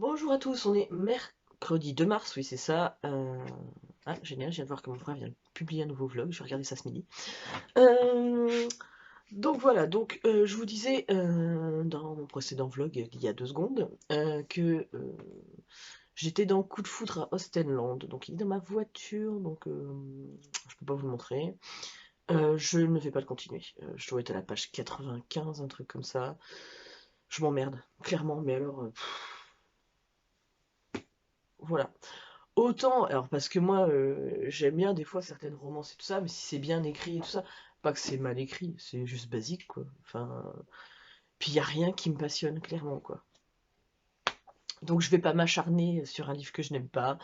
Bonjour à tous, on est mercredi 2 mars, oui c'est ça. Ah génial, je viens de voir que mon frère vient de publier un nouveau vlog, je vais regarder ça ce midi. Euh, Donc voilà, je vous disais dans mon précédent vlog il y a 2 secondes que j'étais dans Coup de foudre à Ostenland. Donc il est dans ma voiture, je peux pas vous le montrer. Je ne vais pas le continuer. Je dois être à la page 95, un truc comme ça. Je m'emmerde, clairement, mais alors voilà. Autant, alors parce que moi j'aime bien des fois certaines romances et tout ça, mais si c'est bien écrit et tout ça, pas que c'est mal écrit, c'est juste basique quoi. Enfin, puis il y a rien qui me passionne clairement quoi. Donc je vais pas m'acharner sur un livre que je n'aime pas.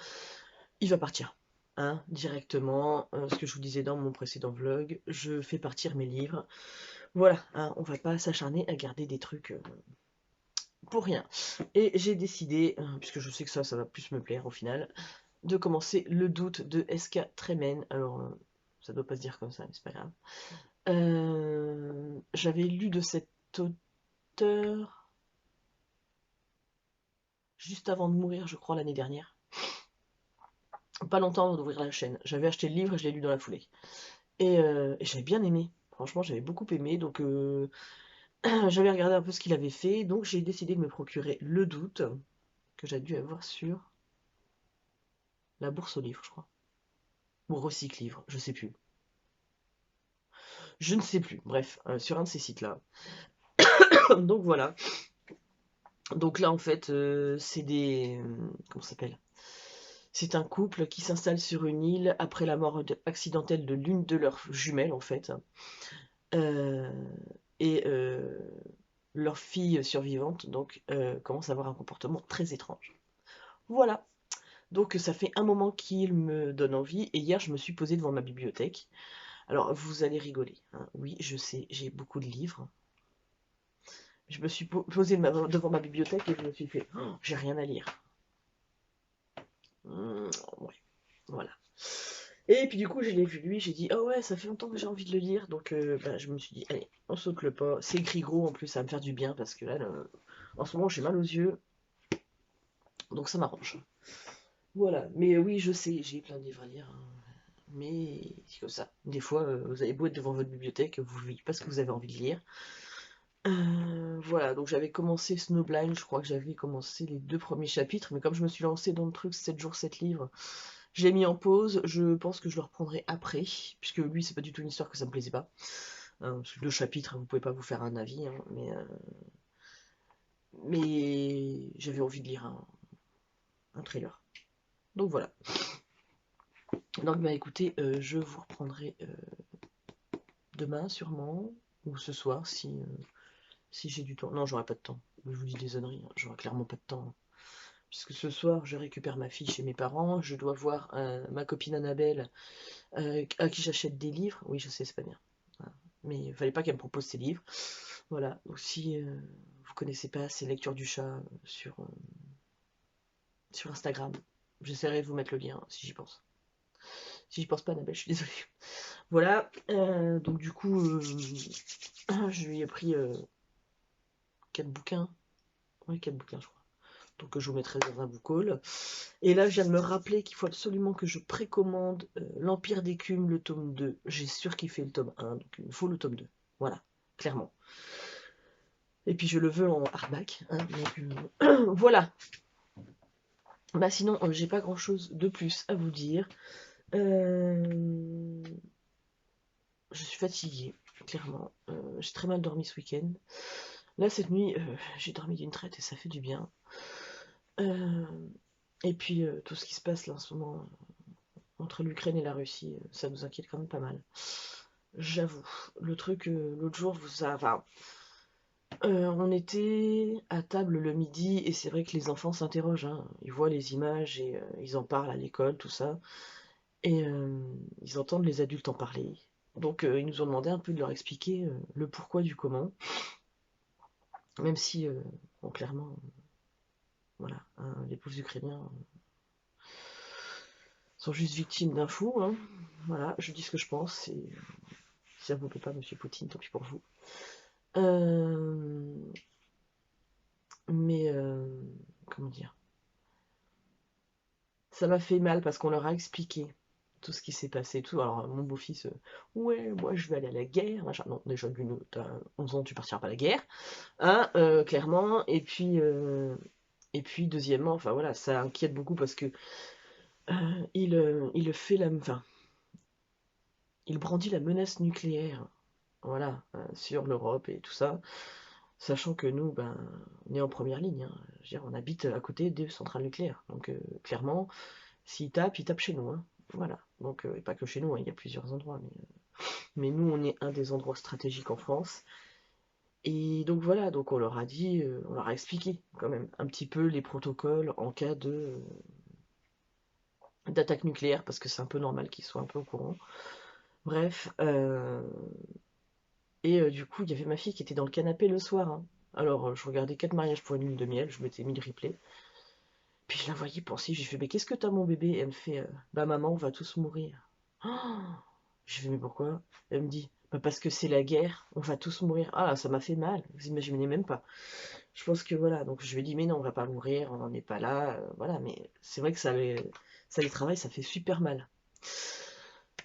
Il va partir, hein, directement. Ce que je vous disais dans mon précédent vlog, je fais partir mes livres. Voilà, hein, on va pas s'acharner à garder des trucs pour rien. Et j'ai décidé, puisque je sais que ça va plus me plaire au final, de commencer Le Doute de S.K. Tremen. Alors, ça doit pas se dire comme ça, mais c'est pas grave. J'avais lu de cet auteur juste avant de mourir, je crois, l'année dernière. Pas longtemps avant d'ouvrir la chaîne. J'avais acheté le livre et je l'ai lu dans la foulée. Et j'avais bien aimé. Franchement, j'avais beaucoup aimé. J'avais regardé un peu ce qu'il avait fait. Donc, j'ai décidé de me procurer Le Doute, que j'ai dû avoir sur la bourse aux livres, je crois. Ou Recycle Livre, je sais plus. Je ne sais plus. Bref, sur un de ces sites-là. Donc voilà. Donc là, en fait, c'est des... comment ça s'appelle? C'est un couple qui s'installe sur une île après la mort accidentelle de l'une de leurs jumelles, en fait. Euh, et leur fille survivante, commence à avoir un comportement très étrange. Voilà. Donc ça fait un moment qu'il me donne envie, et hier, je me suis posée devant ma bibliothèque. Alors, vous allez rigoler, hein. Oui, je sais, j'ai beaucoup de livres. Je me suis posée devant ma bibliothèque et je me suis fait, oh, j'ai rien à lire. Ouais, voilà. Et puis du coup, je l'ai vu lui, j'ai dit, oh ouais, ça fait longtemps que j'ai envie de le lire, je me suis dit, allez, on saute le pas. C'est écrit gros en plus, ça va me faire du bien parce que là, en ce moment, j'ai mal aux yeux, donc ça m'arrange. Voilà, mais oui, je sais, j'ai plein de livres à lire, hein. Mais c'est comme ça. Des fois, vous avez beau être devant votre bibliothèque, vous ne voyez pas ce que vous avez envie de lire. Voilà, donc j'avais commencé Snowblind, je crois que j'avais commencé les 2 premiers chapitres, mais comme je me suis lancée dans le truc 7 jours, 7 livres, je l'ai mis en pause. Je pense que je le reprendrai après, puisque lui, c'est pas du tout une histoire que ça me plaisait pas. Hein, parce que 2 chapitres, vous pouvez pas vous faire un avis, hein, mais j'avais envie de lire un trailer. Donc voilà. Donc bah écoutez, je vous reprendrai demain sûrement, ou ce soir si j'ai du temps. Non, j'aurai pas de temps. Je vous dis des âneries, hein, j'aurai clairement pas de temps. Puisque ce soir, je récupère ma fille chez mes parents, je dois voir ma copine Annabelle, à qui j'achète des livres. Oui, je sais, c'est pas bien. Voilà. Mais il fallait pas qu'elle me propose ses livres. Voilà, aussi, vous connaissez pas, c'est Lecture du chat sur Instagram. J'essaierai de vous mettre le lien si j'y pense. Si j'y pense pas, Annabelle, je suis désolée. Voilà, donc du coup, je lui ai pris 4 bouquins. Oui, 4 bouquins, je crois. Donc je vous mettrai dans un book haul. Et là, je viens de me rappeler qu'il faut absolument que je précommande l'Empire d'écume, le tome 2. J'ai surkiffé le tome 1, donc il me faut le tome 2. Voilà, clairement. Et puis je le veux en hardback, hein, voilà. Bah sinon, j'ai pas grand chose de plus à vous dire. Euh, je suis fatiguée, clairement. J'ai très mal dormi ce week-end. Là, cette nuit, j'ai dormi d'une traite et ça fait du bien. Euh, et puis, tout ce qui se passe là en ce moment entre l'Ukraine et la Russie, ça nous inquiète quand même pas mal. J'avoue. Le truc, l'autre jour, on était à table le midi et c'est vrai que les enfants s'interrogent, hein. Ils voient les images et ils en parlent à l'école, tout ça. Et ils entendent les adultes en parler. Donc ils nous ont demandé un peu de leur expliquer le pourquoi du comment. Même si, bon, clairement, voilà, hein, les pauvres Ukrainiens sont juste victimes d'un fou, hein. Voilà, je dis ce que je pense. Et si ça vous plaît pas, monsieur Poutine, tant pis pour vous. Euh, mais comment dire? ça m'a fait mal parce qu'on leur a expliqué tout ce qui s'est passé, tout. Alors, mon beau-fils, ouais, moi je vais aller à la guerre, machin. Non, déjà, d'une, t'as 11 ans, tu partiras pas à la guerre, hein, clairement. Et puis, deuxièmement, enfin voilà, ça inquiète beaucoup parce que il fait la. Enfin, il brandit la menace nucléaire, voilà, sur l'Europe et tout ça, sachant que nous, ben, on est en première ligne, hein. Je veux dire, on habite à côté des centrales nucléaires. Donc, clairement, s'il tape chez nous, hein. Voilà. Donc, et pas que chez nous, hein, il y a plusieurs endroits, mais nous, on est un des endroits stratégiques en France. Et donc voilà, donc on leur a dit, on leur a expliqué quand même un petit peu les protocoles en cas de d'attaque nucléaire, parce que c'est un peu normal qu'ils soient un peu au courant. Bref, et du coup, il y avait ma fille qui était dans le canapé le soir, hein. Alors, je regardais 4 mariages pour une lune de miel, je m'étais mis le replay. Puis je la voyais pensive, j'ai fait, mais qu'est-ce que t'as mon bébé? Et elle me fait, bah maman, on va tous mourir. Oh, je fais, mais pourquoi? Elle me dit, bah parce que c'est la guerre, on va tous mourir. Ah là, ça m'a fait mal, vous imaginez même pas. Je pense que voilà, donc je lui ai dit, mais non, on va pas mourir, on n'en est pas là, voilà, mais c'est vrai que ça les travaille, ça fait super mal.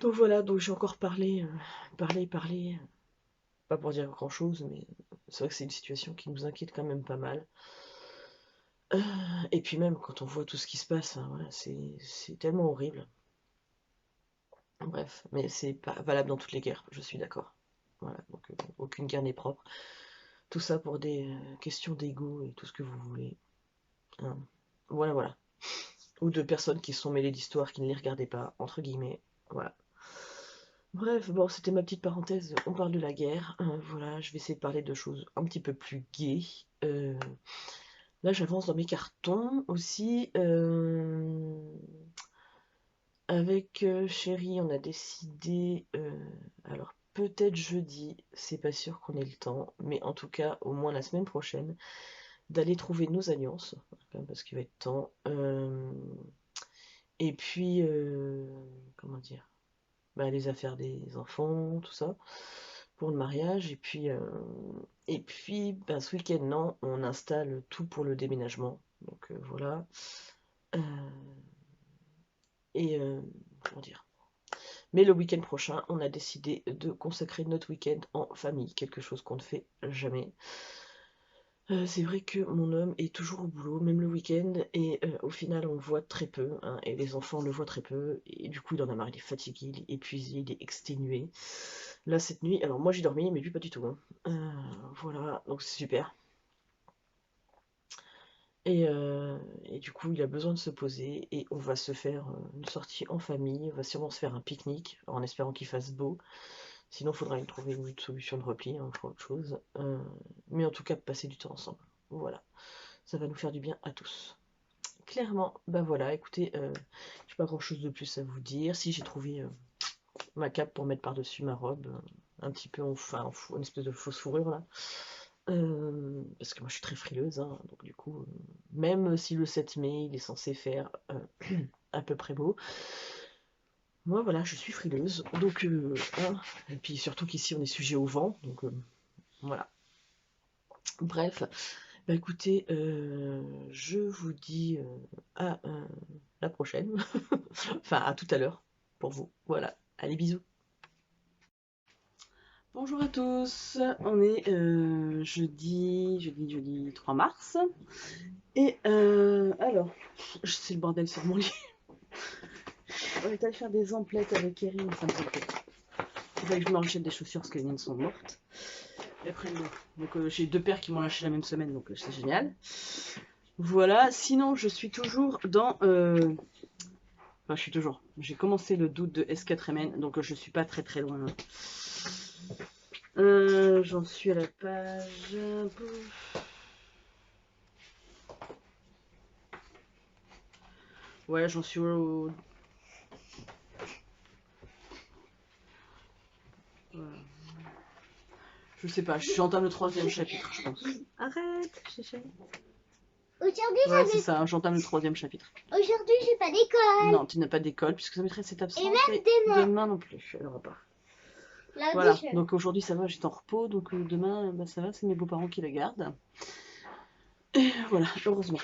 Donc voilà, donc j'ai encore parlé, pas pour dire grand chose, mais c'est vrai que c'est une situation qui nous inquiète quand même pas mal. Et puis même quand on voit tout ce qui se passe, hein, voilà, c'est tellement horrible. Bref, mais c'est pas valable dans toutes les guerres, je suis d'accord. Voilà, donc aucune guerre n'est propre. Tout ça pour des questions d'ego et tout ce que vous voulez, hein. Voilà, voilà. Ou de personnes qui se sont mêlées d'histoires qui ne les regardaient pas, entre guillemets. Voilà. Bref, bon, c'était ma petite parenthèse. On parle de la guerre. Voilà, je vais essayer de parler de choses un petit peu plus gaies. Là, j'avance dans mes cartons aussi. Avec Chéri, on a décidé. Alors, peut-être jeudi, c'est pas sûr qu'on ait le temps, mais en tout cas, au moins la semaine prochaine, d'aller trouver nos alliances, parce qu'il va être temps. Et puis, comment dire, bah, les affaires des enfants, tout ça, pour le mariage. Et puis bah, ce week-end, non, on installe tout pour le déménagement. Donc voilà. Euh, comment dire. Mais le week-end prochain, on a décidé de consacrer notre week-end en famille, quelque chose qu'on ne fait jamais. C'est vrai que mon homme est toujours au boulot, même le week-end, et au final on le voit très peu, hein, et les enfants le voient très peu, et du coup il en a marre, il est fatigué, il est épuisé, il est exténué. Là cette nuit, alors moi j'ai dormi, mais lui pas du tout, hein. Voilà, donc c'est super. Et du coup il a besoin de se poser, et on va se faire une sortie en famille, on va sûrement se faire un pique-nique, en espérant qu'il fasse beau. Sinon il faudra trouver une solution de repli, hein, on fera autre chose. Mais en tout cas passer du temps ensemble. Voilà. Ça va nous faire du bien à tous. Clairement, bah voilà, écoutez, j'ai pas grand chose de plus à vous dire. Si j'ai trouvé ma cape pour mettre par-dessus ma robe, un petit peu une espèce de fausse fourrure là. Parce que moi je suis très frileuse, hein, donc du coup, même si le 7 mai il est censé faire à peu près beau, moi voilà, je suis frileuse, donc hein, et puis surtout qu'ici on est sujet au vent, donc voilà. Bref, bah écoutez, je vous dis à la prochaine. Enfin, à tout à l'heure pour vous. Voilà. Allez, bisous. Bonjour à tous. On est jeudi 3 mars. Et alors, c'est le bordel sur mon lit. On est allé faire des emplettes avec Erin, ça me fait. Il fallait que je me rachète des chaussures parce que les miennes sont mortes. Et après, donc j'ai deux paires qui m'ont lâché la même semaine, donc c'est génial. Voilà. Sinon, je suis toujours dans. Enfin, je suis toujours. J'ai commencé le doute de S4MN, donc je suis pas très très loin. J'en suis à la page. Ouais, j'en suis au. Je sais pas, j'entame le troisième chapitre, je pense. Arrête, chéché. Aujourd'hui, Ouais, c'est ça, j'entame le troisième chapitre. Aujourd'hui, j'ai pas d'école. Non, tu n'as pas d'école puisque sa maîtresse est absente. Et même demain. Demain non plus, elle aura pas. Lundi, Voilà, donc aujourd'hui ça va, j'étais en repos, donc demain bah, ça va, c'est mes beaux-parents qui la gardent. Et voilà, heureusement.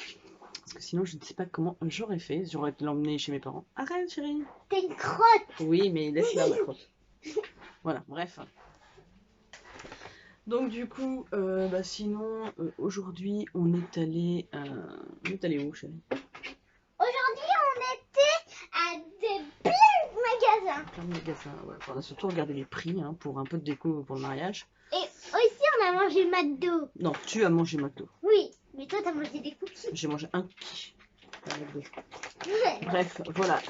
Parce que sinon, je ne sais pas comment j'aurais fait. J'aurais l'emmené chez mes parents. Arrête, chérie. T'es une crotte. Oui, mais laisse-la, ma crotte. Voilà, bref. Donc du coup, sinon, aujourd'hui, on est allé où, chérie? Aujourd'hui, on était à de plein de magasins. Plein de magasins, ouais. Enfin, on a surtout regardé les prix hein, pour un peu de déco pour le mariage. Et aussi, on a mangé McDo. Non, tu as mangé McDo. Oui, mais toi, t'as mangé des cookies. J'ai mangé un cookie. Pas McDo. Ouais. Bref, voilà.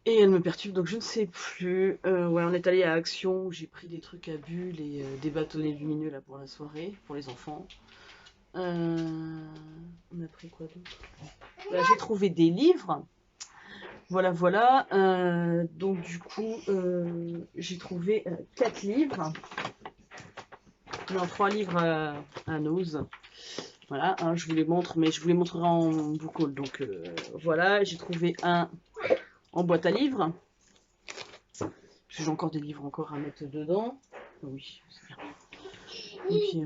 Et elle me perturbe, donc je ne sais plus. Ouais, on est allé à Action où j'ai pris des trucs à bulles et des bâtonnets lumineux là pour la soirée, pour les enfants. On a pris quoi d'autre? J'ai trouvé des livres. Voilà, voilà. Donc du coup, j'ai trouvé 4 livres. Non, 3 livres à Nose. Voilà, hein, je vous les montre, mais je vous les montrerai en book haul. Donc voilà, j'ai trouvé un en boîte à livres. Parce que j'ai encore des livres encore à mettre dedans. Oui, c'est bien. Et puis,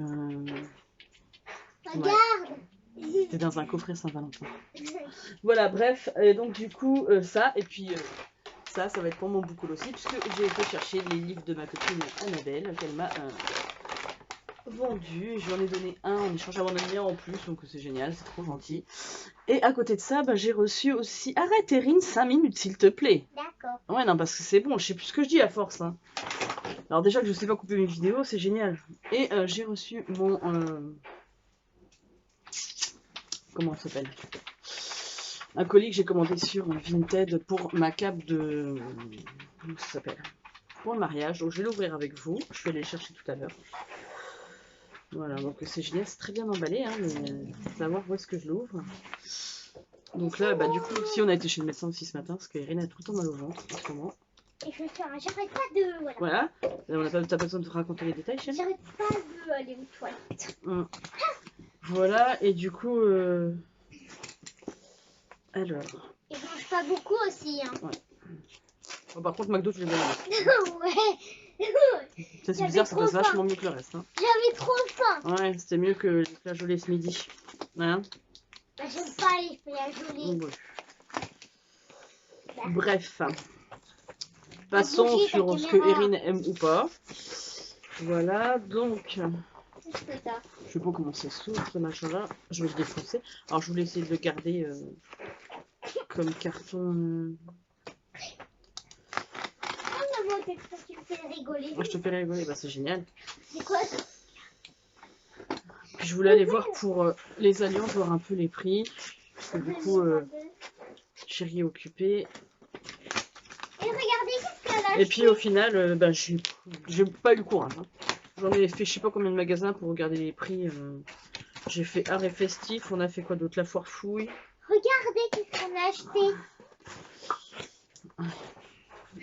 Regarde. c'était dans un coffret Saint-Valentin. Voilà, bref, donc du coup, ça, et puis ça va être pour mon book haul aussi, puisque j'ai été chercher les livres de ma copine Annabelle, qu'elle m'a vendu. J'en ai donné un en échange à mon ami en plus, donc c'est génial, c'est trop gentil. Et à côté de ça, j'ai reçu aussi... Arrête, Erin, 5 minutes, s'il te plaît. D'accord. Ouais, non, parce que c'est bon, je sais plus ce que je dis à force. Hein. Alors déjà que je sais pas couper mes vidéos, c'est génial. Et j'ai reçu mon... comment ça s'appelle? Un colis que j'ai commandé sur Vinted pour ma cape de... Comment ça s'appelle? Pour le mariage. Donc je vais l'ouvrir avec vous. Je vais aller le chercher tout à l'heure. Voilà, donc c'est génial, c'est très bien emballé, hein, mais faut savoir où est-ce que je l'ouvre. Donc là, du coup, si on a été chez le médecin aussi ce matin, parce qu'Erin a tout le temps mal au ventre en ce moment. Et j'arrête pas de... Voilà. Voilà. T'as pas besoin de te raconter les détails, chérie. J'arrête pas de aller aux toilettes. Voilà, et du coup... Alors... Et je mange pas beaucoup aussi, hein. Ouais. Bon, par contre, McDo, je l'ai bien aimé. Ouais. Ça, c'est bizarre, ça passe vachement mieux que le reste. Hein. J'avais trop faim. Ouais, c'était mieux que les flageolets ce midi. Hein? Bah, j'aime pas les flageolets. Ouais. Bref. Passons sur ce que Erin aime ou pas. Voilà, donc... Qu'est-ce que t'as? Je sais pas comment ça s'ouvre ce machin-là. Je vais le défoncer. Alors, je voulais essayer de le garder comme carton... Oh, maman, tu me fais rigoler. Je te fais rigoler, c'est génial. C'est quoi ça? Puis je voulais aller voir pour les alliances, voir un peu les prix. Parce que du coup, chérie est occupée. Et regardez qu'est-ce qu'elle a. Et puis au final, j'ai pas eu le courage. Hein. J'en ai fait je sais pas combien de magasins pour regarder les prix. J'ai fait Arrêt Festif, on a fait quoi d'autre? La Foire Fouille. Regardez qu'est-ce qu'on a acheté.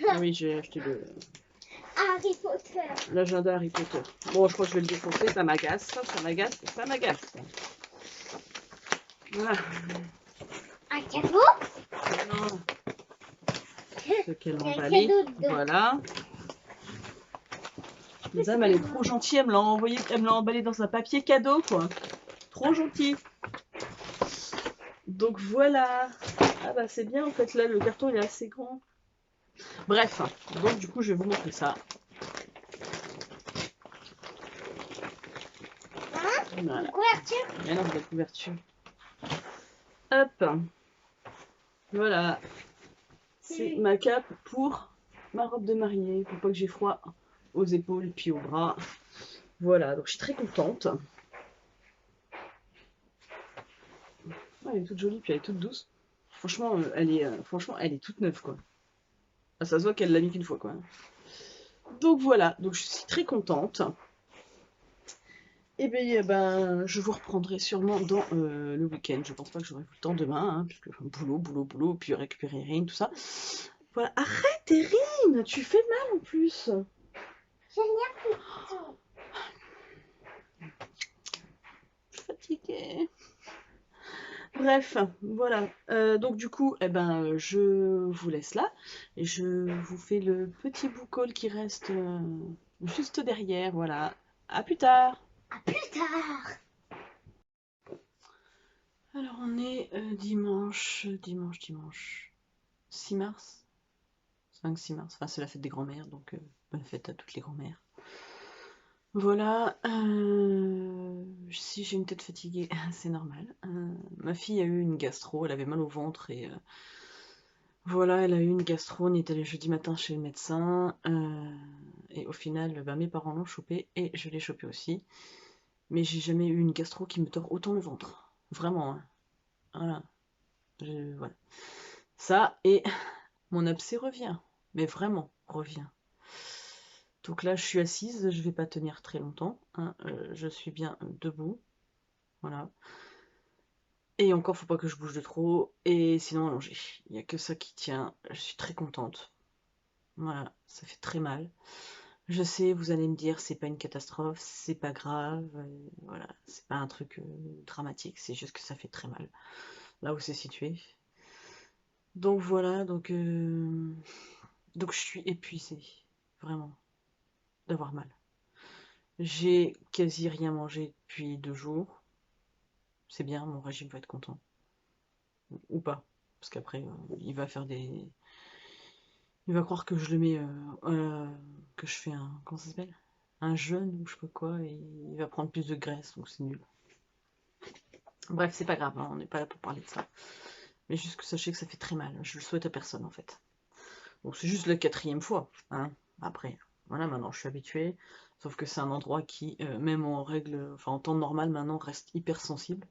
Ah oui, j'ai acheté Harry Potter. l'agenda Harry Potter. Bon, je crois que je vais le défoncer, ça m'agace, ça m'agace. Voilà. Un cadeau. Non. Ce qu'elle m'a Un emballé. cadeau dedans. Voilà. Madame, elle est trop gentille, elle me l'a emballé dans un papier cadeau, quoi. Trop gentil. Donc voilà. Ah bah c'est bien en fait, là le carton il est assez grand. Bref, donc du coup je vais vous montrer ça. Hein? Voilà. Une couverture. Mais non, la couverture. Hop. Voilà. C'est ma cape pour ma robe de mariée, pour pas que j'ai froid aux épaules puis aux bras. Voilà, donc je suis très contente. Elle est toute jolie, puis elle est toute douce. Franchement, elle est toute neuve, quoi. Ah, ça se voit qu'elle l'a mis qu'une fois, quoi. Donc voilà, donc je suis très contente. Et bien, je vous reprendrai sûrement dans le week-end. Je pense pas que j'aurai le temps demain, hein, puisque boulot, puis récupérer Erin, tout ça. Voilà, arrête Erin, tu fais mal en plus. J'ai rien pris du tout. Je suis fatiguée. Bref, voilà. Donc du coup, je vous laisse là. Et je vous fais le petit book haul qui reste juste derrière. Voilà. À plus tard. À plus tard. dimanche, 6 mars, 5-6 mars, enfin c'est la fête des grands-mères, donc bonne fête à toutes les grands-mères. Voilà, si j'ai une tête fatiguée, c'est normal. Ma fille a eu une gastro, elle avait mal au ventre et voilà, elle a eu une gastro, on est allé jeudi matin chez le médecin et au final, bah, mes parents l'ont chopé et je l'ai chopé aussi. Mais j'ai jamais eu une gastro qui me tord autant le ventre. Vraiment, hein. Voilà. Voilà. Ça, et mon abcès revient. Mais vraiment, revient. Donc là, je suis assise, je vais pas tenir très longtemps, hein. Je suis bien debout. Voilà. Et encore, faut pas que je bouge de trop. Et sinon, allongée. Il n'y a que ça qui tient. Je suis très contente. Voilà, ça fait très mal. Je sais, vous allez me dire, c'est pas une catastrophe, c'est pas grave, voilà, c'est pas un truc dramatique, c'est juste que ça fait très mal, là où c'est situé. Donc voilà, donc je suis épuisée, vraiment, d'avoir mal. J'ai quasi rien mangé depuis 2 jours, c'est bien, mon régime va être content, ou pas, parce qu'après, il va faire des... Il va croire que je le mets, que je fais un, comment ça s'appelle? Un jeûne ou je sais pas quoi, et il va prendre plus de graisse, donc c'est nul. Bref, c'est pas grave, hein, on n'est pas là pour parler de ça. Mais juste que sachez que ça fait très mal. Je le souhaite à personne en fait. Donc c'est juste la 4e fois. Hein. Après, voilà, maintenant je suis habituée. Sauf que c'est un endroit qui, même en règle, enfin en temps normal maintenant, reste hyper sensible.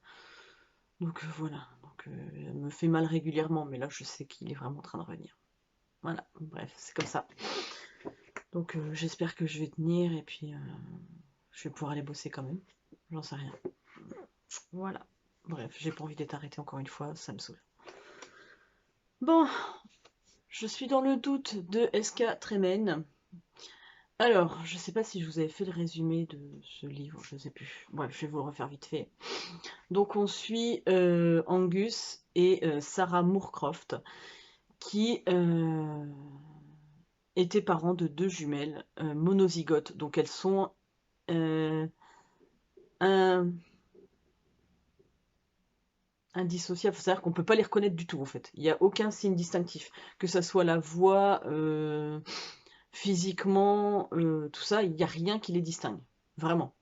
Donc voilà. Donc elle me fait mal régulièrement, mais là je sais qu'il est vraiment en train de revenir. Voilà, bref, c'est comme ça. Donc j'espère que je vais tenir et puis je vais pouvoir aller bosser quand même. J'en sais rien. Voilà. Bref, j'ai pas envie d'être arrêtée encore une fois, ça me saoule. Bon, je suis dans le doute de SK Tremen. Alors, je sais pas si je vous avais fait le résumé de ce livre, je sais plus. Bref, je vais vous le refaire vite fait. Donc on suit Angus et Sarah Moorcroft qui étaient parents de 2 jumelles monozygotes. Donc elles sont un indissociables, c'est-à-dire qu'on peut pas les reconnaître du tout en fait. Il n'y a aucun signe distinctif, que ça soit la voix, physiquement, tout ça, il n'y a rien qui les distingue, vraiment.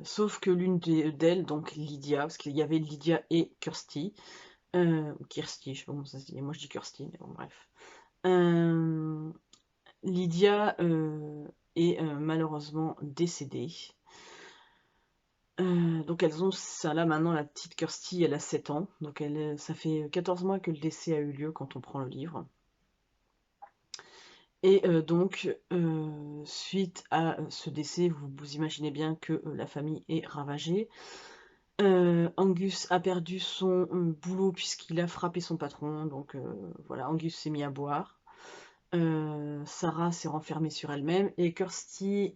Sauf que l'une d'elles, donc Lydia, parce qu'il y avait Lydia et Kirsty, Kirsty, je sais pas comment ça se dit, moi je dis Kirsty, mais bon bref. Lydia est malheureusement décédée. Donc elles ont ça là maintenant, la petite Kirsty, elle a 7 ans, donc ça fait 14 mois que le décès a eu lieu quand on prend le livre. Et donc, suite à ce décès, vous imaginez bien que la famille est ravagée. Angus a perdu son boulot puisqu'il a frappé son patron, donc voilà, Angus s'est mis à boire. Sarah s'est renfermée sur elle-même et Kirsty,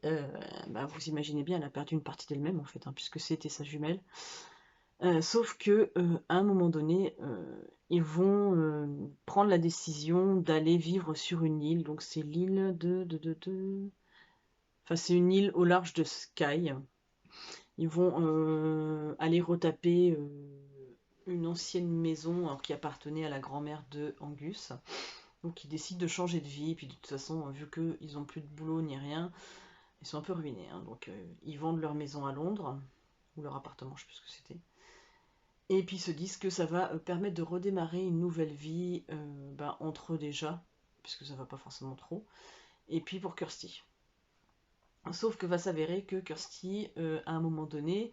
bah, vous imaginez bien, elle a perdu une partie d'elle-même en fait, hein, puisque c'était sa jumelle. Sauf que à un moment donné, ils vont prendre la décision d'aller vivre sur une île. Donc c'est l'île enfin c'est une île au large de Skye. Ils vont aller retaper une ancienne maison alors, qui appartenait à la grand-mère de Angus. Donc ils décident de changer de vie. Et puis de toute façon, vu qu'ils n'ont plus de boulot ni rien, ils sont un peu ruinés. Hein. Donc ils vendent leur maison à Londres, ou leur appartement, je sais plus ce que c'était. Et puis ils se disent que ça va permettre de redémarrer une nouvelle vie entre eux déjà, puisque ça va pas forcément trop, et puis pour Kirsty. Sauf que va s'avérer que Kirsty, à un moment donné,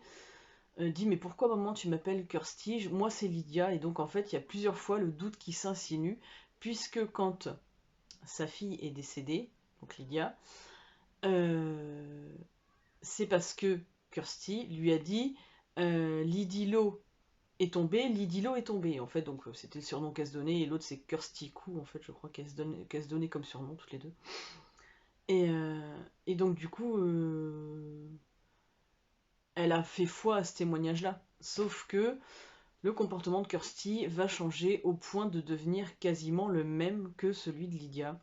dit mais pourquoi maman tu m'appelles Kirsty? Moi c'est Lydia, et donc en fait il y a plusieurs fois le doute qui s'insinue, puisque quand sa fille est décédée, donc Lydia, c'est parce que Kirsty lui a dit Lydilo est tombée, Lydilo est tombée, en fait, donc c'était le surnom qu'elle se donnait, et l'autre c'est Kirsty Cou, en fait, je crois qu'elle se donnait comme surnom, toutes les deux. Et donc, du coup, elle a fait foi à ce témoignage-là. Sauf que le comportement de Kirsty va changer au point de devenir quasiment le même que celui de Lydia.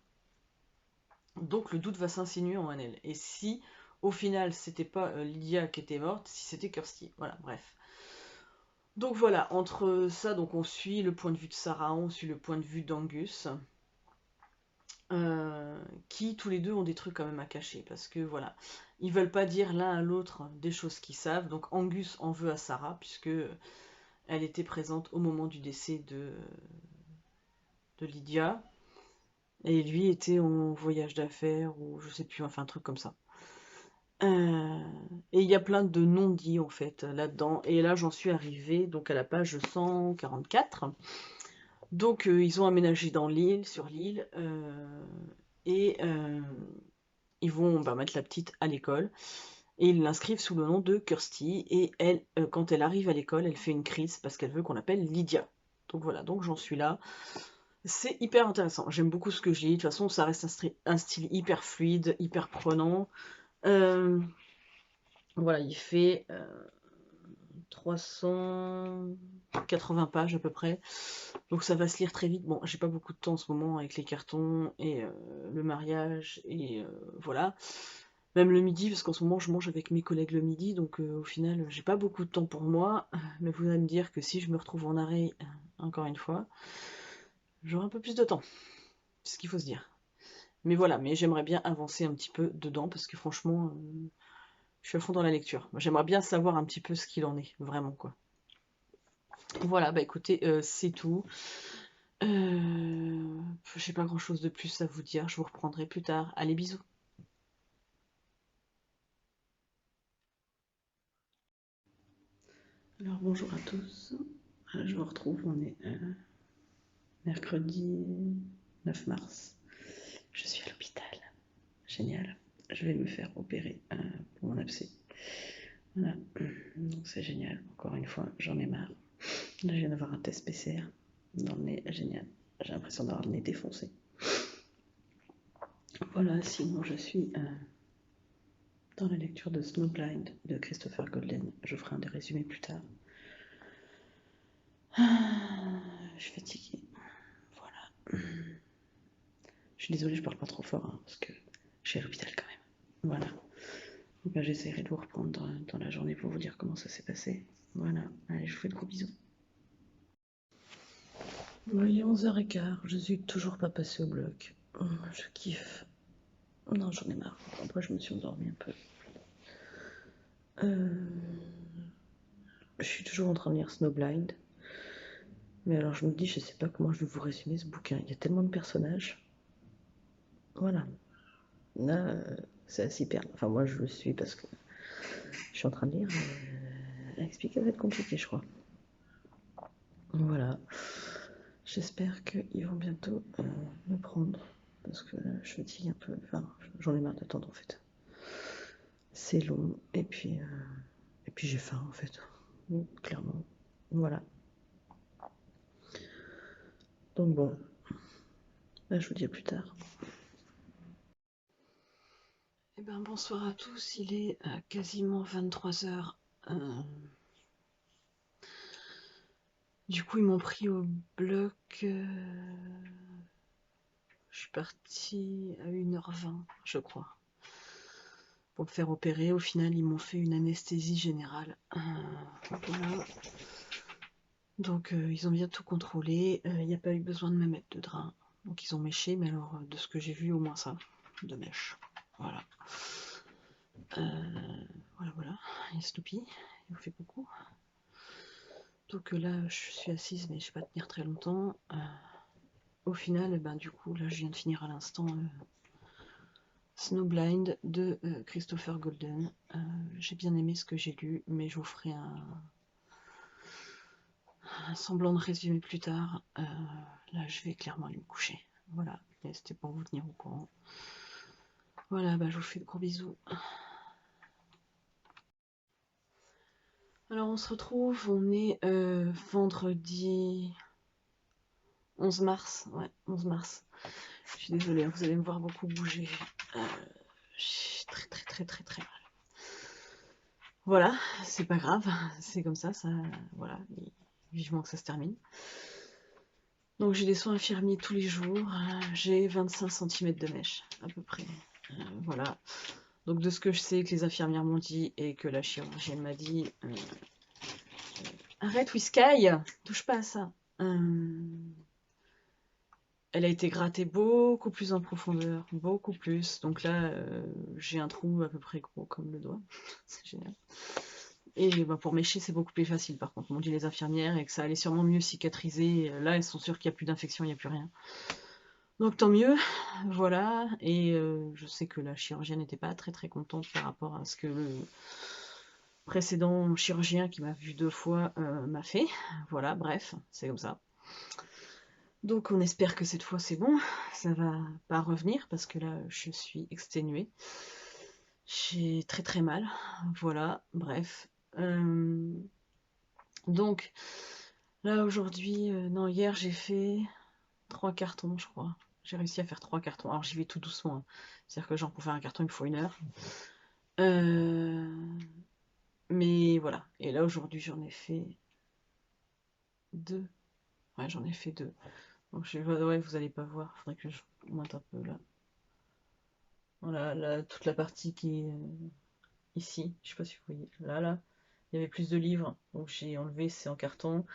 Donc, le doute va s'insinuer en elle. Et si, au final, c'était pas Lydia qui était morte, si c'était Kirsty. Voilà, bref. Donc voilà, entre ça, donc on suit le point de vue de Sarah, on suit le point de vue d'Angus, qui tous les deux ont des trucs quand même à cacher, parce que voilà, ils veulent pas dire l'un à l'autre des choses qu'ils savent, donc Angus en veut à Sarah, puisque elle était présente au moment du décès de Lydia, et lui était en voyage d'affaires, ou je sais plus, enfin un truc comme ça. Et il y a plein de non-dits en fait là-dedans, et là j'en suis arrivée donc à la page 144. Donc ils ont aménagé dans l'île, sur l'île, et ils vont mettre la petite à l'école. Et ils l'inscrivent sous le nom de Kirsty. Et elle, quand elle arrive à l'école, elle fait une crise parce qu'elle veut qu'on l'appelle Lydia. Donc voilà, donc j'en suis là. C'est hyper intéressant. J'aime beaucoup ce que je lis. De toute façon, ça reste un style hyper fluide, hyper prenant. Voilà, il fait 380 pages à peu près. Donc ça va se lire très vite. Bon, j'ai pas beaucoup de temps en ce moment avec les cartons et le mariage et voilà. Même le midi, parce qu'en ce moment je mange avec mes collègues le midi, donc au final j'ai pas beaucoup de temps pour moi. Mais vous allez me dire que si je me retrouve en arrêt, encore une fois, j'aurai un peu plus de temps. C'est ce qu'il faut se dire. Mais voilà, mais j'aimerais bien avancer un petit peu dedans parce que franchement, je suis à fond dans la lecture. J'aimerais bien savoir un petit peu ce qu'il en est, vraiment quoi. Voilà, bah écoutez, c'est tout. J'ai pas grand chose de plus à vous dire, je vous reprendrai plus tard. Allez, bisous. Alors bonjour à tous, je vous retrouve, on est mercredi 9 mars. Je suis à l'hôpital, génial. Je vais me faire opérer pour mon abcès. Voilà, donc c'est génial, encore une fois, j'en ai marre. Là je viens d'avoir un test PCR dans le nez, génial. J'ai l'impression d'avoir le nez défoncé. Voilà, sinon je suis dans la lecture de Snowblind de Christopher Golden. Je ferai un des résumés plus tard. Je suis fatiguée. Voilà. Je suis désolée, je parle pas trop fort hein, parce que je suis à l'hôpital quand même. Voilà. Donc, j'essaierai de vous reprendre dans la journée pour vous dire comment ça s'est passé. Voilà. Allez, je vous fais de gros bisous. Bon, il est 11h15. Je suis toujours pas passée au bloc. Je kiffe. Non, j'en ai marre. Après, je me suis endormie un peu. Je suis toujours en train de lire Snowblind. Mais alors, je me dis, je sais pas comment je vais vous résumer ce bouquin. Il y a tellement de personnages. Voilà. Là, c'est assez hyper. Enfin, moi, je le suis parce que je suis en train de lire. Expliquer va être compliqué, je crois. Voilà. J'espère qu'ils vont bientôt me prendre. Parce que là, je fatigue un peu. Enfin, j'en ai marre d'attendre, en fait. C'est long. Et puis j'ai faim, en fait. Clairement. Voilà. Donc bon. Là, je vous dis à plus tard. Eh ben, bonsoir à tous. Il est quasiment 23h. Du coup, ils m'ont pris au bloc. Je suis partie à 1h20, je crois, pour me faire opérer. Au final, ils m'ont fait une anesthésie générale. Voilà. Donc, ils ont bien tout contrôlé. Il n'y a pas eu besoin de me mettre de drain. Donc, ils ont méché, mais alors, de ce que j'ai vu, au moins ça, de mèche. Voilà. Voilà. Il y a Snoopy, il vous fait coucou. Donc là, je suis assise, mais je ne vais pas tenir très longtemps. Au final, du coup, là, je viens de finir à l'instant Snowblind de Christopher Golden. J'ai bien aimé ce que j'ai lu, mais je vous ferai un semblant de résumé plus tard. Là, je vais clairement aller me coucher. Voilà, mais c'était pour vous tenir au courant. Voilà, je vous fais de gros bisous. Alors, on se retrouve, on est vendredi 11 mars. Ouais, 11 mars. Je suis désolée, vous allez me voir beaucoup bouger. J'ai très mal. Voilà, c'est pas grave, c'est comme ça, voilà, vivement que ça se termine. Donc j'ai des soins infirmiers tous les jours, j'ai 25 cm de mèche, à peu près. Voilà. Donc de ce que je sais, que les infirmières m'ont dit et que la chirurgienne m'a dit, Arrête, Whisky, touche pas à ça. Elle a été grattée beaucoup plus en profondeur, beaucoup plus. Donc là, j'ai un trou à peu près gros comme le doigt. C'est génial. Et bah, pour mécher, c'est beaucoup plus facile par contre, m'ont dit les infirmières, et que ça allait sûrement mieux cicatriser. Là, elles sont sûres qu'il n'y a plus d'infection, il n'y a plus rien. Donc tant mieux, voilà. Et je sais que la chirurgienne n'était pas très très contente par rapport à ce que le précédent chirurgien qui m'a vu 2 fois m'a fait. Voilà, bref, c'est comme ça. Donc on espère que cette fois c'est bon, ça va pas revenir parce que là je suis exténuée. J'ai très très mal, voilà, bref. Donc là aujourd'hui, non hier j'ai fait 3 cartons je crois. J'ai réussi à faire 3 cartons. Alors j'y vais tout doucement, hein. C'est-à-dire que genre pour faire un carton il me faut 1 heure. Mais voilà, et là aujourd'hui j'en ai fait 2. Ouais j'en ai fait 2. Donc ouais, vous allez pas voir, faudrait que je monte un peu là. Voilà, là, toute la partie qui est ici, je sais pas si vous voyez, là, il y avait plus de livres, donc j'ai enlevé, c'est en carton,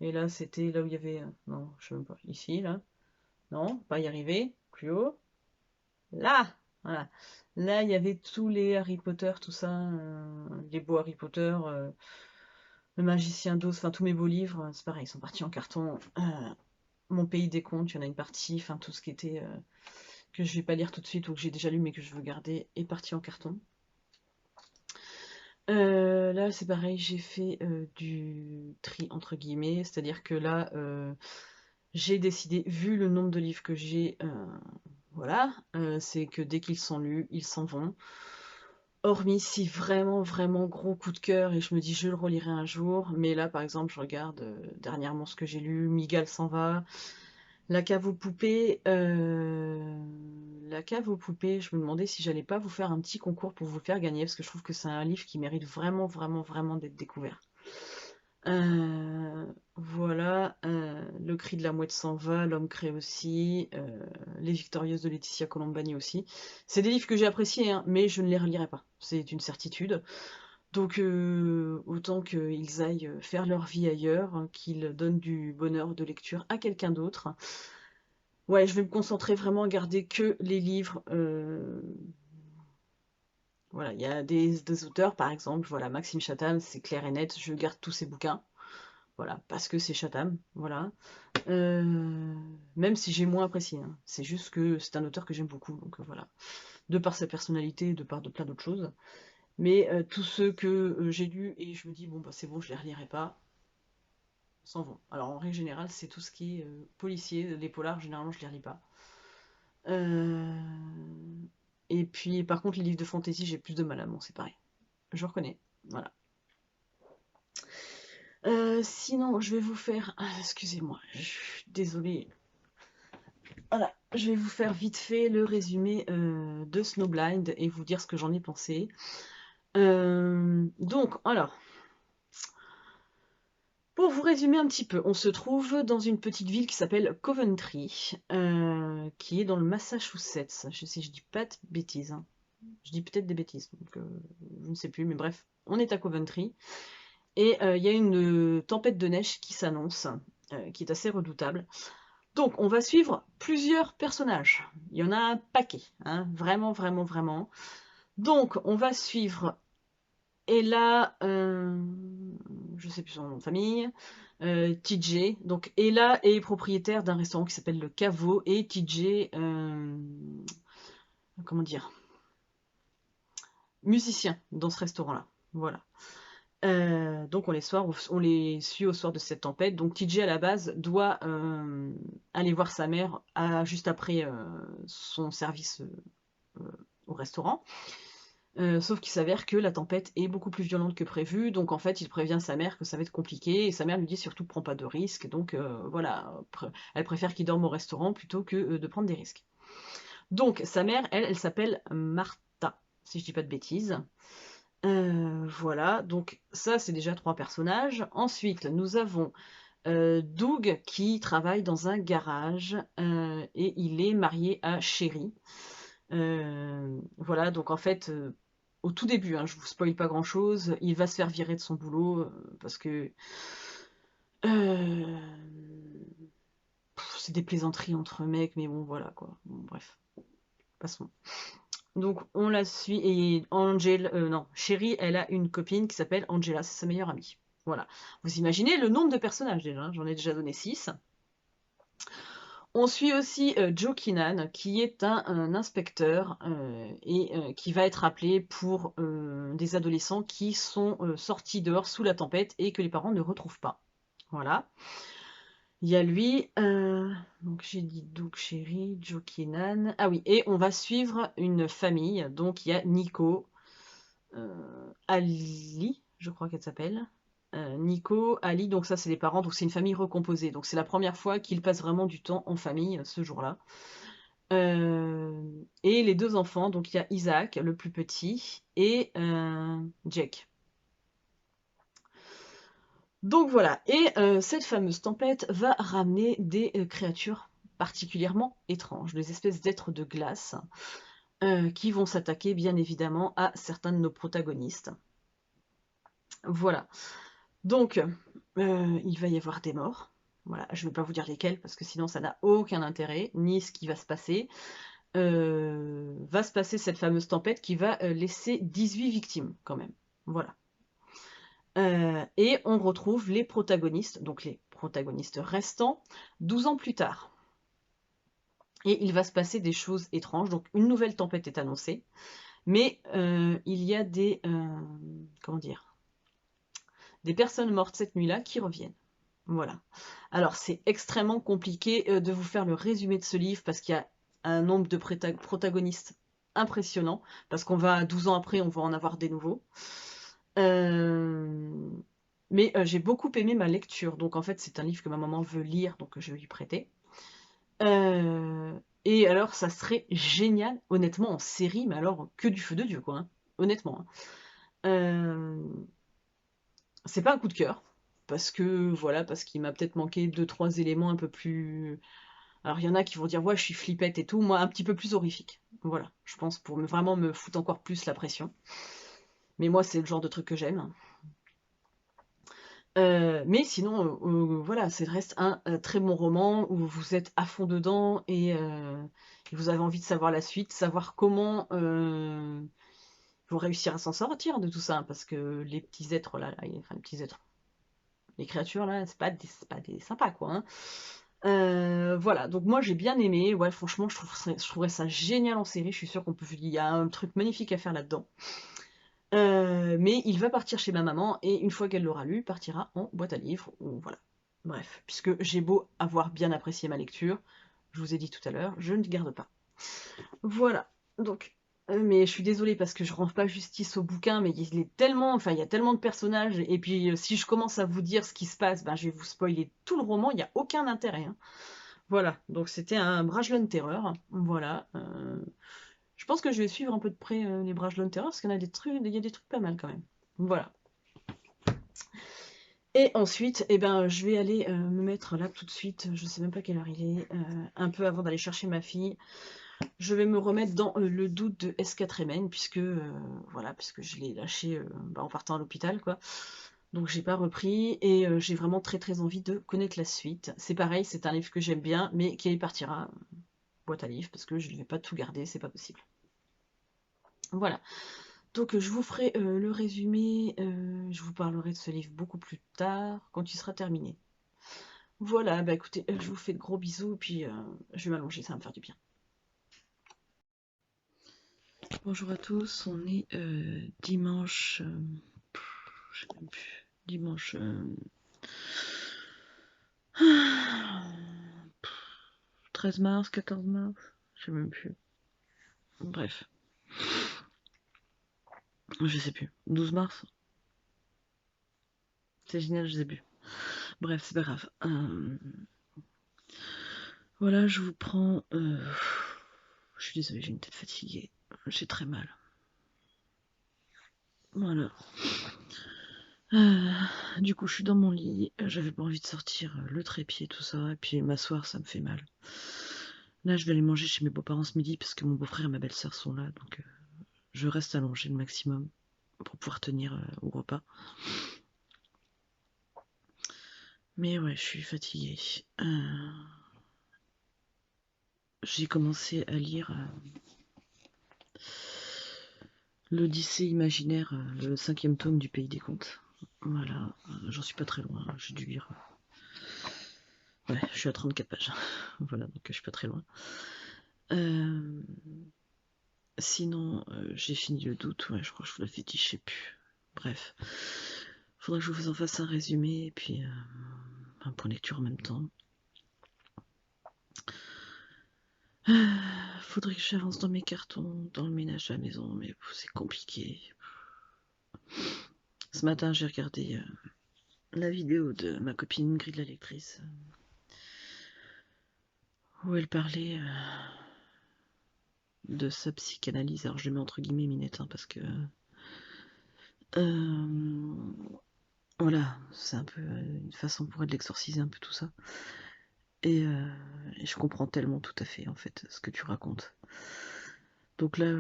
et là c'était là où il y avait, non, je sais même pas, ici, là, non, pas y arriver, plus haut, là, voilà, là il y avait tous les Harry Potter, tout ça, les beaux Harry Potter, le Magicien d'Oz, enfin tous mes beaux livres, c'est pareil, ils sont partis en carton, Mon Pays des Contes, il y en a une partie, enfin tout ce qui était, que je vais pas lire tout de suite, ou que j'ai déjà lu mais que je veux garder, est parti en carton. Là, c'est pareil, j'ai fait du tri entre guillemets, c'est-à-dire que là, j'ai décidé, vu le nombre de livres que j'ai, voilà, c'est que dès qu'ils sont lus, ils s'en vont. Hormis si vraiment, vraiment gros coup de cœur et je me dis je le relirai un jour, mais là, par exemple, je regarde dernièrement ce que j'ai lu, Miguel s'en va, La cave aux poupées, je me demandais si j'allais pas vous faire un petit concours pour vous le faire gagner, parce que je trouve que c'est un livre qui mérite vraiment, vraiment, vraiment d'être découvert. Voilà, Le cri de la mouette s'en va, L'homme crée aussi, Les victorieuses de Laetitia Colombani aussi. C'est des livres que j'ai appréciés, hein, mais je ne les relirai pas, c'est une certitude. Donc autant qu'ils aillent faire leur vie ailleurs, hein, qu'ils donnent du bonheur de lecture à quelqu'un d'autre. Ouais, je vais me concentrer vraiment à garder que les livres. Voilà, il y a des auteurs, par exemple, voilà, Maxime Chatham, c'est clair et net, je garde tous ses bouquins. Voilà, parce que c'est Chatham, voilà. Même si j'ai moins apprécié, hein. C'est juste que c'est un auteur que j'aime beaucoup, donc voilà. De par sa personnalité, de par de plein d'autres choses. Mais tous ceux que j'ai lus et je me dis, bon, bah c'est bon, je les relirai pas, s'en vont. Alors en règle générale, c'est tout ce qui est policier, les polars, généralement je les relis pas. Et puis, par contre, les livres de fantasy, j'ai plus de mal à m'en séparer. Je reconnais. Voilà. Sinon, je vais vous faire... excusez-moi, je suis désolée. Voilà, je vais vous faire vite fait le résumé de Snowblind et vous dire ce que j'en ai pensé. Donc, alors... Pour vous résumer un petit peu, on se trouve dans une petite ville qui s'appelle Coventry, qui est dans le Massachusetts. Je sais, je dis pas de bêtises, hein. Je dis peut-être des bêtises, donc je ne sais plus, mais bref, on est à Coventry. Et il y a une tempête de neige qui s'annonce, qui est assez redoutable. Donc on va suivre plusieurs personnages. Il y en a un paquet, hein, vraiment, vraiment, vraiment. Donc on va suivre Ella, je sais plus son nom de famille, TJ. Donc Ella est propriétaire d'un restaurant qui s'appelle le Caveau et TJ, comment dire, musicien dans ce restaurant-là. Voilà. Donc on les suit au soir de cette tempête. Donc TJ à la base doit aller voir sa mère juste après son service au restaurant. Sauf qu'il s'avère que la tempête est beaucoup plus violente que prévu, donc en fait il prévient sa mère que ça va être compliqué, et sa mère lui dit surtout prends pas de risques, donc voilà, elle préfère qu'il dorme au restaurant plutôt que de prendre des risques. Donc sa mère, elle s'appelle Martha, si je dis pas de bêtises. Voilà, donc ça c'est déjà 3 personnages. Ensuite, nous avons Doug qui travaille dans un garage et il est marié à Sherry. Voilà, donc en fait, au tout début, hein, je vous spoil pas grand chose, il va se faire virer de son boulot parce que Euh, C'est des plaisanteries entre mecs, mais bon, voilà quoi. Bon, bref, passons. Donc on la suit et non, Chérie, elle a une copine qui s'appelle Angela, c'est sa meilleure amie. Voilà. Vous imaginez le nombre de personnages déjà, hein, j'en ai déjà donné 6. On suit aussi Joe Keenan, qui est un inspecteur et qui va être appelé pour des adolescents qui sont sortis dehors sous la tempête et que les parents ne retrouvent pas. Voilà. Il y a lui, donc j'ai dit Doug Chéri, Joe Keenan. Ah oui, et on va suivre une famille. Donc il y a Nico, Ali, je crois qu'elle s'appelle. Nico, Ali, donc ça c'est les parents, donc c'est une famille recomposée. Donc c'est la première fois qu'ils passent vraiment du temps en famille ce jour-là. Et les deux enfants, donc il y a Isaac, le plus petit, et Jake. Donc voilà, et cette fameuse tempête va ramener des créatures particulièrement étranges, des espèces d'êtres de glace qui vont s'attaquer bien évidemment à certains de nos protagonistes. Voilà, donc il va y avoir des morts. Voilà, je ne vais pas vous dire lesquels parce que sinon ça n'a aucun intérêt, ni ce qui va se passer. Va se passer cette fameuse tempête qui va laisser 18 victimes quand même. Voilà. Et on retrouve les protagonistes, donc les protagonistes restants, 12 ans plus tard. Et il va se passer des choses étranges. Donc une nouvelle tempête est annoncée, mais il y a des comment dire, des personnes mortes cette nuit-là qui reviennent. Voilà. Alors c'est extrêmement compliqué de vous faire le résumé de ce livre parce qu'il y a un nombre de protagonistes impressionnant, parce qu'on va 12 ans après, on va en avoir des nouveaux. Mais j'ai beaucoup aimé ma lecture, donc en fait c'est un livre que ma maman veut lire, donc je vais lui prêter. Et alors ça serait génial, honnêtement, en série, mais alors que du feu de Dieu, quoi, hein, honnêtement. Hein. C'est pas un coup de cœur, parce que voilà, parce qu'il m'a peut-être manqué 2-3 éléments un peu plus. Alors il y en a qui vont dire ouais je suis flippette et tout, moi un petit peu plus horrifique. Voilà, je pense pour vraiment me foutre encore plus la pression. Mais moi c'est le genre de truc que j'aime. Mais sinon, voilà, ça reste un très bon roman où vous êtes à fond dedans et vous avez envie de savoir la suite, savoir comment ils vont réussir à s'en sortir de tout ça, parce que les petits êtres là, enfin les petits êtres, les créatures là, c'est pas des sympas quoi. Hein. Voilà, donc moi j'ai bien aimé, ouais franchement je trouverais ça génial en série, je suis sûre il y a un truc magnifique à faire là-dedans. Mais il va partir chez ma maman et une fois qu'elle l'aura lu, partira en boîte à livres. Ou voilà. Bref, puisque j'ai beau avoir bien apprécié ma lecture, je vous ai dit tout à l'heure, je ne garde pas. Voilà. Donc, mais je suis désolée parce que je rends pas justice au bouquin, mais il est tellement, enfin il y a tellement de personnages et puis si je commence à vous dire ce qui se passe, ben je vais vous spoiler tout le roman. Il n'y a aucun intérêt. Hein. Voilà. Donc c'était un Brajlon Terreur. Voilà. Je pense que je vais suivre un peu de près les Brajlon Terror parce qu'il y a des trucs, il y a des trucs pas mal quand même. Voilà. Et ensuite, eh ben, je vais aller me mettre là tout de suite. Je sais même pas quelle heure il est. Un peu avant d'aller chercher ma fille. Je vais me remettre dans le doute de S4MN puisque voilà, puisque je l'ai lâché en partant à l'hôpital quoi. Donc j'ai pas repris et j'ai vraiment très très envie de connaître la suite. C'est pareil, c'est un livre que j'aime bien, mais qui partira boîte à livres parce que je ne vais pas tout garder, c'est pas possible. Voilà. Donc je vous ferai le résumé, je vous parlerai de ce livre beaucoup plus tard, quand il sera terminé. Voilà, bah écoutez, je vous fais de gros bisous, et puis je vais m'allonger, ça va me faire du bien. Bonjour à tous, on est dimanche, je sais même plus, dimanche 13 mars, 14 mars, je sais même plus. Bref, je sais plus, 12 mars, c'est génial, je sais plus. Bref, c'est pas grave. Voilà, je vous prends. Je suis désolée, j'ai une tête fatiguée. J'ai très mal. Voilà. Du coup, je suis dans mon lit. J'avais pas envie de sortir le trépied, tout ça. Et puis m'asseoir, ça me fait mal. Là, je vais aller manger chez mes beaux-parents ce midi parce que mon beau-frère et ma belle-sœur sont là. Donc, je reste allongée le maximum pour pouvoir tenir au repas. Mais ouais, je suis fatiguée. J'ai commencé à lire l'Odyssée imaginaire, le 5e tome du Pays des Contes. Voilà, j'en suis pas très loin, j'ai dû lire. Ouais, je suis à 34 pages. Voilà, donc je suis pas très loin. Sinon, j'ai fini le doute, ouais, je crois que je vous l'avais dit, je sais plus. Bref, faudra que je vous en fasse un résumé et puis un point lecture en même temps. Faudrait que j'avance dans mes cartons, dans le ménage à la maison, mais c'est compliqué. Ce matin, j'ai regardé la vidéo de ma copine Ingrid la lectrice, où elle parlait de sa psychanalyse. Alors je mets entre guillemets Minette, hein, parce que voilà, c'est un peu une façon pour elle d'exorciser un peu tout ça. Et je comprends tellement tout à fait en fait ce que tu racontes. Donc là,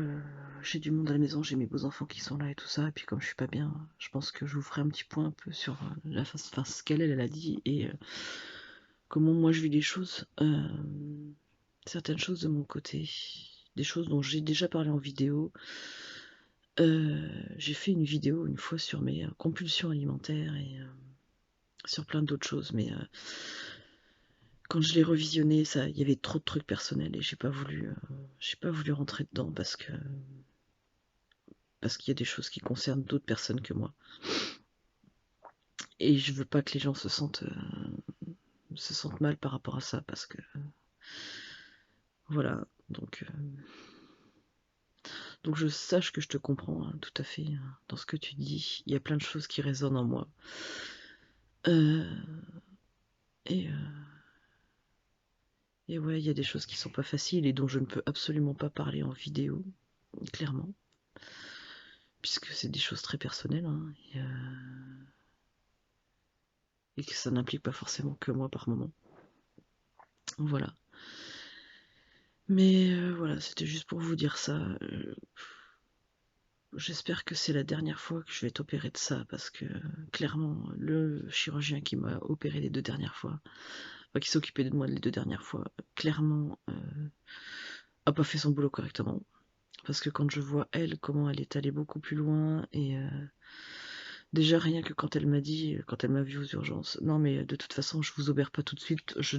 j'ai du monde à la maison, j'ai mes beaux-enfants qui sont là et tout ça, et puis comme je suis pas bien, je pense que je vous ferai un petit point un peu sur la face, enfin, ce qu'elle elle a dit et comment moi je vis les choses. Certaines choses de mon côté, des choses dont j'ai déjà parlé en vidéo. J'ai fait une vidéo une fois sur mes compulsions alimentaires et sur plein d'autres choses, mais quand je l'ai revisionné, ça, il y avait trop de trucs personnels et j'ai pas voulu rentrer dedans parce qu'il y a des choses qui concernent d'autres personnes que moi. Et je veux pas que les gens se sentent mal par rapport à ça parce que voilà. Donc je sache que je te comprends hein, tout à fait dans ce que tu dis. Il y a plein de choses qui résonnent en moi. Euh, et, euh, et ouais, il y a des choses qui sont pas faciles et dont je ne peux absolument pas parler en vidéo, clairement, puisque c'est des choses très personnelles hein, et que ça n'implique pas forcément que moi par moment. Voilà. Mais voilà, c'était juste pour vous dire ça. J'espère que c'est la dernière fois que je vais être opérée de ça, parce que clairement, le chirurgien qui m'a opéré les 2 dernières fois, enfin, qui s'occupait de moi les 2 dernières fois, clairement a pas fait son boulot correctement. Parce que quand je vois elle, comment elle est allée beaucoup plus loin, et déjà rien que quand elle m'a dit, quand elle m'a vu aux urgences, non mais de toute façon je vous opère pas tout de suite, je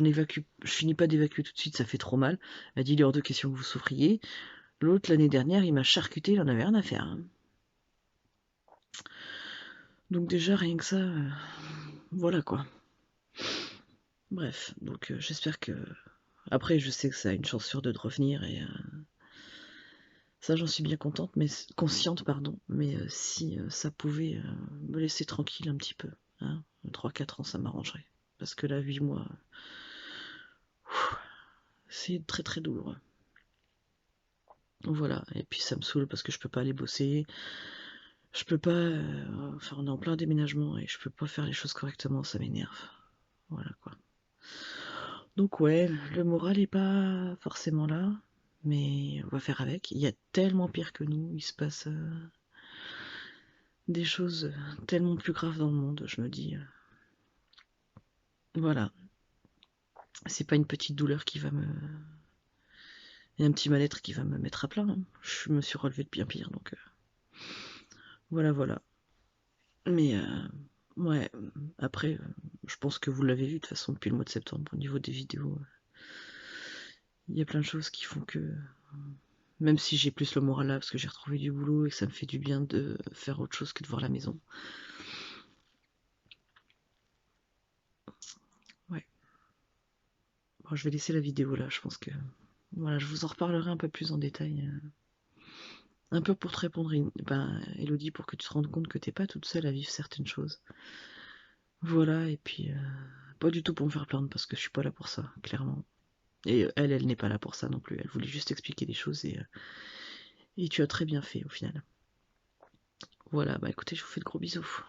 finis pas d'évacuer tout de suite, ça fait trop mal. Elle a dit il est hors de question que vous souffriez. L'autre l'année dernière, il m'a charcuté, il en avait rien à faire. Hein. Donc déjà rien que ça, voilà quoi. Bref, donc j'espère que... Après, je sais que ça a une chance sur deux de revenir, et ça j'en suis bien contente, mais consciente, pardon. Mais si ça pouvait me laisser tranquille un petit peu, hein, 3-4 ans, ça m'arrangerait. Parce que là, 8 mois, c'est très très douloureux. Voilà, et puis ça me saoule parce que je peux pas aller bosser, je peux pas... Enfin, on est en plein déménagement et je peux pas faire les choses correctement, ça m'énerve. Voilà quoi. Donc ouais, le moral est pas forcément là, mais on va faire avec. Il y a tellement pire que nous, il se passe des choses tellement plus graves dans le monde, je me dis. Voilà, c'est pas une petite douleur qui va me... Et un petit mal-être qui va me mettre à plat. Hein. Je me suis relevée de bien pire, donc voilà, voilà. Mais ouais, après, je pense que vous l'avez vu de toute façon depuis le mois de septembre au niveau des vidéos. Il y a plein de choses qui font que même si j'ai plus le moral là parce que j'ai retrouvé du boulot et que ça me fait du bien de faire autre chose que de voir la maison. Ouais. Bon, je vais laisser la vidéo là, je pense que... Voilà, je vous en reparlerai un peu plus en détail. Un peu pour te répondre, Elodie, pour que tu te rendes compte que t'es pas toute seule à vivre certaines choses. Voilà, et puis... pas du tout pour me faire plaindre parce que je suis pas là pour ça, clairement. Et elle n'est pas là pour ça non plus. Elle voulait juste expliquer les choses et tu as très bien fait au final. Voilà, bah écoutez, je vous fais de gros bisous.